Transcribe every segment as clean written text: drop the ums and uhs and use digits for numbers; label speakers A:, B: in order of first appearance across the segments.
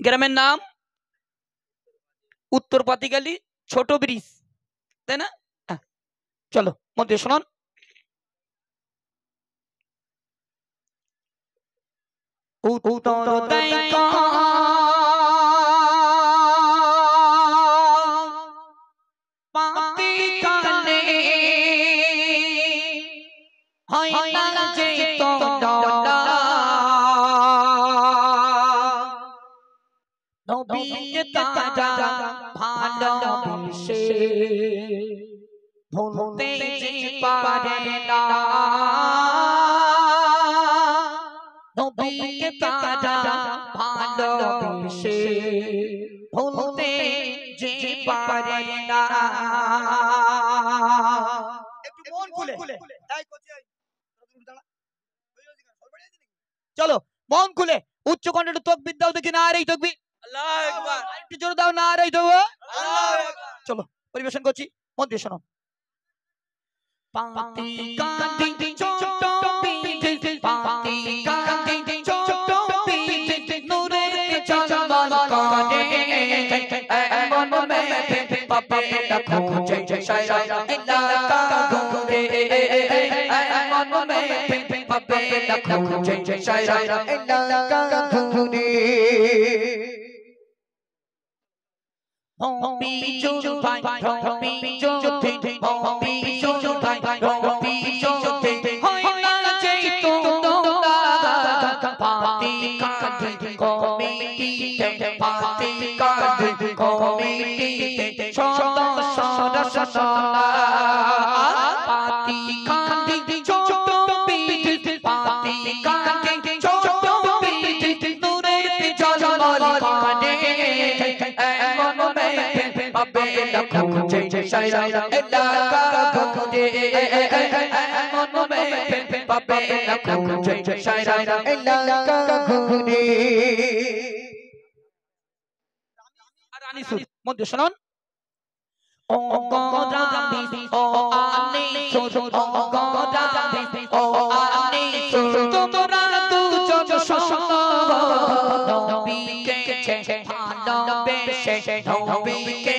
A: গ্রামের নাম উত্তর পাতিগালি ছোট ব্রিজ, তাই না? চলো মন দিয়ে শুনুন। নবীকে তারা ভালোবেসে ভুলতে যে পারে না, নবীকে তারা ভালোবেসে ভুলতে যে পারে না। একটু মন খুলে চলো, মন খুলে উচ্চ কণ্ঠে তাকবীর দাও দেখি। না আর এই তাকবীর, আল্লাহু আকবার। একটু জোরে দাও। না আর এই দাও, আল্লাহু আকবার। চলো পরিবেশন করছি, মন দিয়ে শোনো। পাতি কাঁদি ছোট বিধি, পাতি কাঁদি ছোট বিধি, নূরের ঝলমল করে এমন মেঘে পাবে না খুঁজে সারা এলাকা ঘুরে, এমন মেঘে পাবে না খুঁজে সারা এলাকা ঘুরে। হবি যোদ্ধা হবি যোদ্ধা হবি যোদ্ধা হবি যোদ্ধা হয় না যে তোমরা পাতি কাঁদি কমিটিতে, পাতি কাঁদি কমিটিতে সদস্য পাতি কাঁদি ছোট বিধি, পাতি কাঁদি ছোট বিধি, নূরের ঝলমল করে এমন মেঘে পাবে না খুঁজে সারা এলাকা ঘুরে, এমন মেঘে পাবে না খুঁজে সারা এলাকা ঘুরে। আর আনি সুর মধ্যে শুনুন। ও গোরামি ও আনি সুর, ও গোরামি ও আনি সুর, তোমরা দুজন শোনো নবীকে ভালোবেসে, নবীকে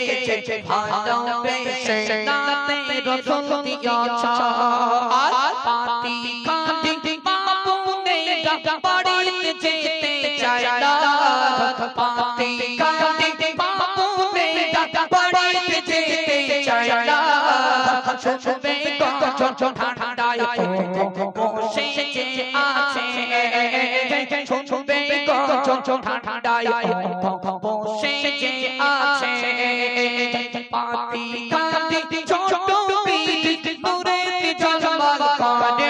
A: ভালোবেসে নাতে রাসূল দিয়েছ। আর পাতি কাঁদি মামুনেরা বাড়িতে যেতে চায় না, পাতি কাঁদি মামুনেরা বাড়িতে যেতে চায় না, শুনবে গঞ্জ ঠান্ডায় বসে যে আছে, শুনবে গঞ্জ ঠান্ডায় বসে যে আছে, পাতি কাঁদি ছোট বিধি, নূরের ঝলমল করে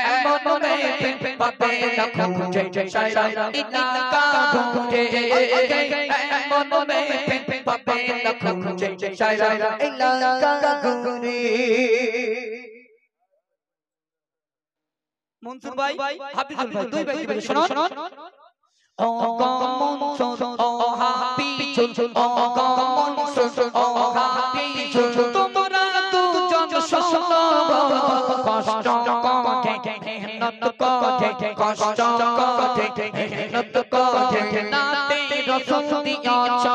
A: এমন মেঘে পাবে না খুঁজে সারা এলাকা ঘুরে, এমন মেঘে পাবে না খুঁজে সারা এলাকা ঘুরে। মনসুর ভাই, হাফিজুল ভাই, দুই ভাই বলে শুনুন। ও মনসুর ও হাফিজুল, ও মনসুর ও হাফিজুল, তোমরা দুজন শোনো কষ্ট করে মেহনত করে, কষ্ট করে মেহনত করে নাতে রাসূল দিয়েছ।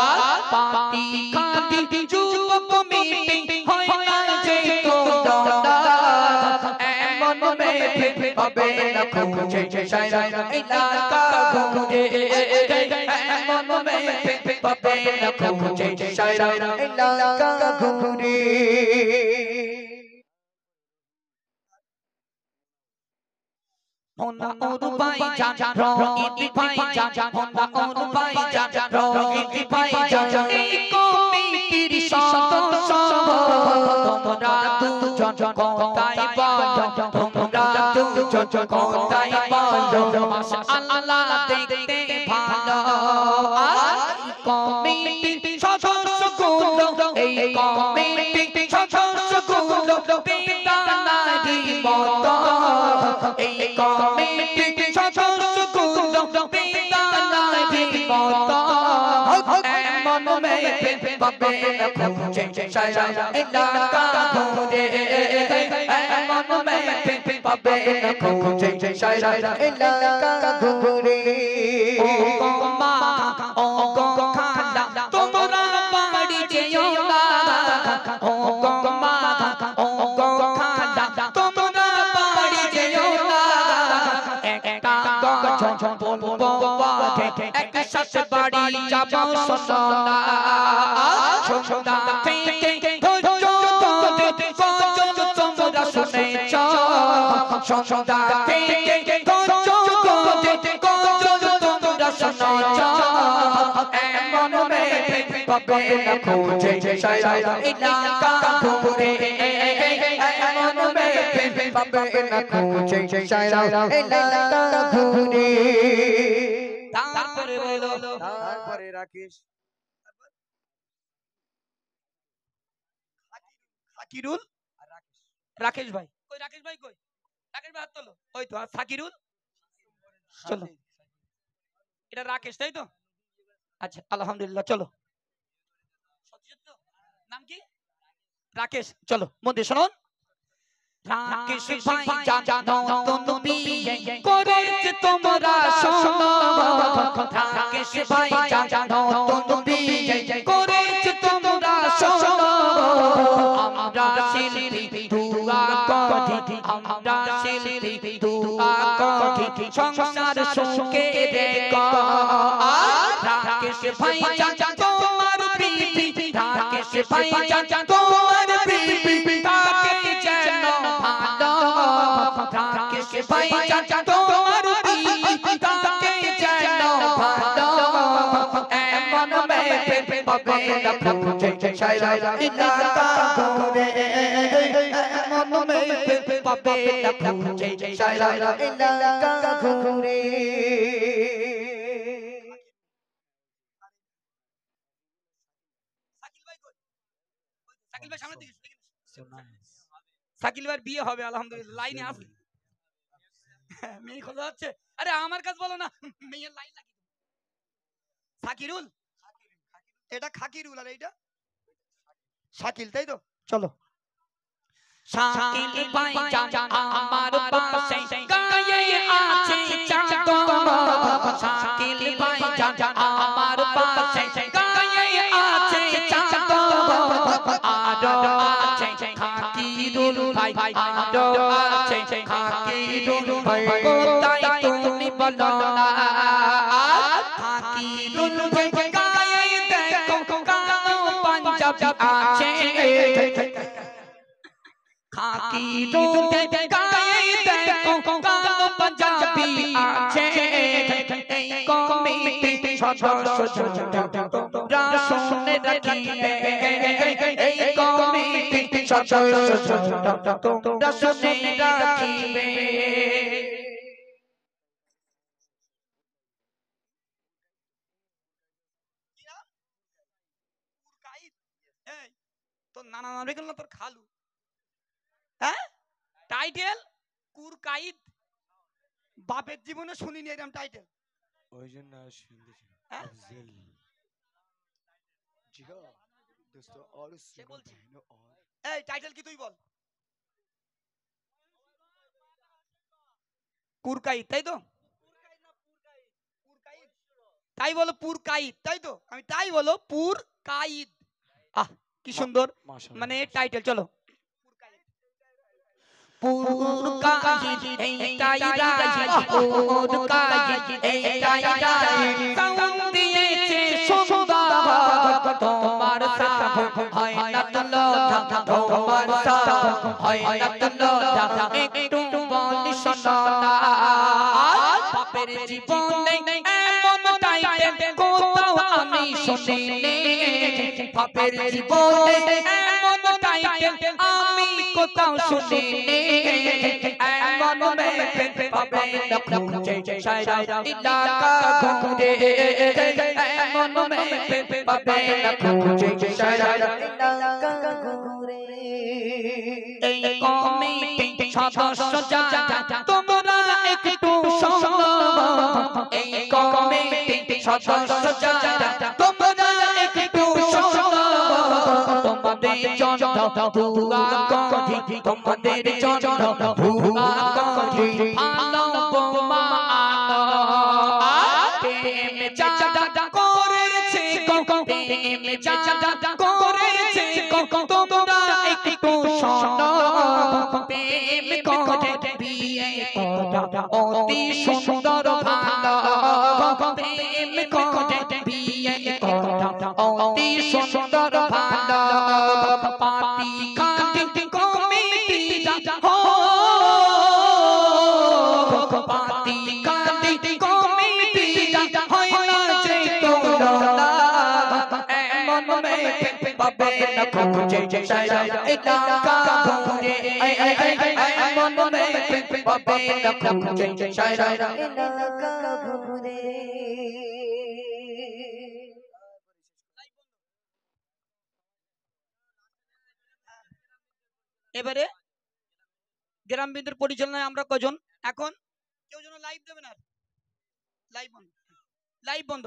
A: আর পাতি কাঁদি যুবক মিটিং হয় না যে তোমরা এমন মেঘে পাবে না খুঁজে সারা এলাকা ঘুরে, এমন মেঘে পাবে না খুঁজে সারা এলাকা ঘুরে। হোনা ওর ভাই জান রোহিত ভাই জান, হোনা ওর ভাই জান রোহিত ভাই জান, এই কমিটির সদস্য তোমরা দুজন কোথায় বলো, তোমরা দুজন কোথায় বলো, মাশাআল্লাহ দেখতে ভালো। আর কমিটির সদস্যগুলো, এই কমিটির সদস্যগুলো বেদানারি মতো, এই কমিটির সদস্যগুলো বেদানারি মতো, এমন में पाबे न खुचे सारा इलाका घूरे मन में पाबे न खुचे सारा इलाका घूरे ओ गो खाला তোমরা বাড়ি যেও না ও গো মা ও গো খালা তোমরা বাড়ি যেও না একা গজ বলবো একসাথে বাড়ি যাব সোনা সোনা থেকে ধৈর্য ধরে পর্যন্ত তোমরা শুনেছ সোনা থেকে ধৈর্য ধরে পর্যন্ত তোমরা শুনেছ এমন পাবে না খুঁজে সারা ইলাকা ঘুরে এমন পাবে না খুঁজে সারা ইলাকা ঘুরে তারপরে বলো তারপরে রাকেশ সাকিরুল আর রাকেশ রাকেশ ভাই কই রাকেশ ভাই কই রাকেশ ভাই হাত তোলো ওই তো আর সাকিরুল চলো এটা রাকেশ তাই তো আচ্ছা আলহামদুলিল্লাহ চলো নাম কি রাকেশ চলো মন দিয়ে শুনুন রাকেশ ভাই জানো তুমি করেছে তোমরা শোনো রাকেশ ভাই জানো তুমি করেছে তোমরা শোনো আমরা শিল্পী দুয়া করি আমরা শিল্পী দুয়া করি সংসার সুখে রেখো রাকেশ ভাই জানো তোমার বিবি রাকেশ ভাই জানো তোমার বিবি তাকে যেন ভালো রাকেশ ভাই জানো তোমার বিবি তাকে যেন ভালো এমন পাবে না খুঁজে সারা ইলাকা ঘুরে এমন পাবে না খুঁজে সারা ইলাকা ঘুরে সাকিল ভাই সামনে দিকে সাকিল ভাই বিয়ে হবে আলহামদুলিল্লাহ লাইনে আসলে মেয়ে খোঁজা যাচ্ছে আরে আমার কাছে বলো না মেয়ের লাইন লাগি সাকিরুল এটা খাকিরুল আর এইটা শাকিল তাই তো চলো শাকিল ভাই জান আমার পাশে গায়ে আছে চাঁদ শাকিল ভাই জান আমার পাশে গায়ে আছে চাঁদ আরো আছে খাকিরুল ভাই আরো আছে খাকিরুল ভাই কোথায় তুমি বলো না খাকিরুল ভাই গায়ে দেখো কালো পাঞ্জাবি আছে খাকিরুল গায়ে দেখো কালো পাঞ্জাবি আছে এই কমিটি সদস্য রাসূলে রাখিবে এই কমিটি সদস্য রাসূলে রাখিবে তো নানা নাম রেখে তোর খালু হ্যাঁ টাইটেল কুরকাইদ বাপের জীবনে শুনিনি এরকম টাইটেল
B: ওই জন্য শুনতেছি अफजल जी हाँ दोस्तों और
A: সে বলছে
B: और
A: এই টাইটেল কি তুই বল কুরকাইদ তাই তো তাই বলো পুরকাইদ তাই তো আমি তাই বলো পুরকাইদ আহ কি সুন্দর মানে টাইটেল চলো পুরকাইদ এইটাই রাজি পুরকাইদ এইটাই রাজি সাউন্ড দিয়েছে সুন্দর তোমার সাহ হয় না তুলো তোমার সাহ হয় না তুলো একটু বলি শোনো না বাপের জীবনে এমন টাইটেল কোথাও আমি শুনিনি বাপের জীবনে এমন টাইটেল আমি কোথাও শুনিনি এমন পাবে না খুঁজে সারা ইলাকা ঘুরে এমন পাবে না খুঁজে সারা ইলাকা ঘুরে এই কমিটি সদস্য যারা তোমরা একটু শোনো এই কমিটি সদস্য যারা তোমরা একটু
C: তোমাদের জন্য দুয়া করি তোমাদের জন্য দুয়া করি ভালো বোমা প্রেম চাচা করেছে প্রেম চাচা করেছে তোমরা একটু শোনো প্রেম করে বিয়ে করা অতি সুন্দর ভালো প্রেম করে বিয়ে করা অতি সুন্দর ভালো পাতি কাটি কমিটি হো পাতি কাটি কমিটি হয় না যে তোলা এমন মেয়ে পাবে না খুঁজে সারা এলাকা ঘুরে এমন মেয়ে পাবে না খুঁজে সারা এলাকা ঘুরে।
A: এবারে গ্রাম বিন্দুর পরিচালনায় আমরা কজন এখন কেউ যেন লাইভ দেবেন আর লাইভ বন্ধ লাইভ বন্ধ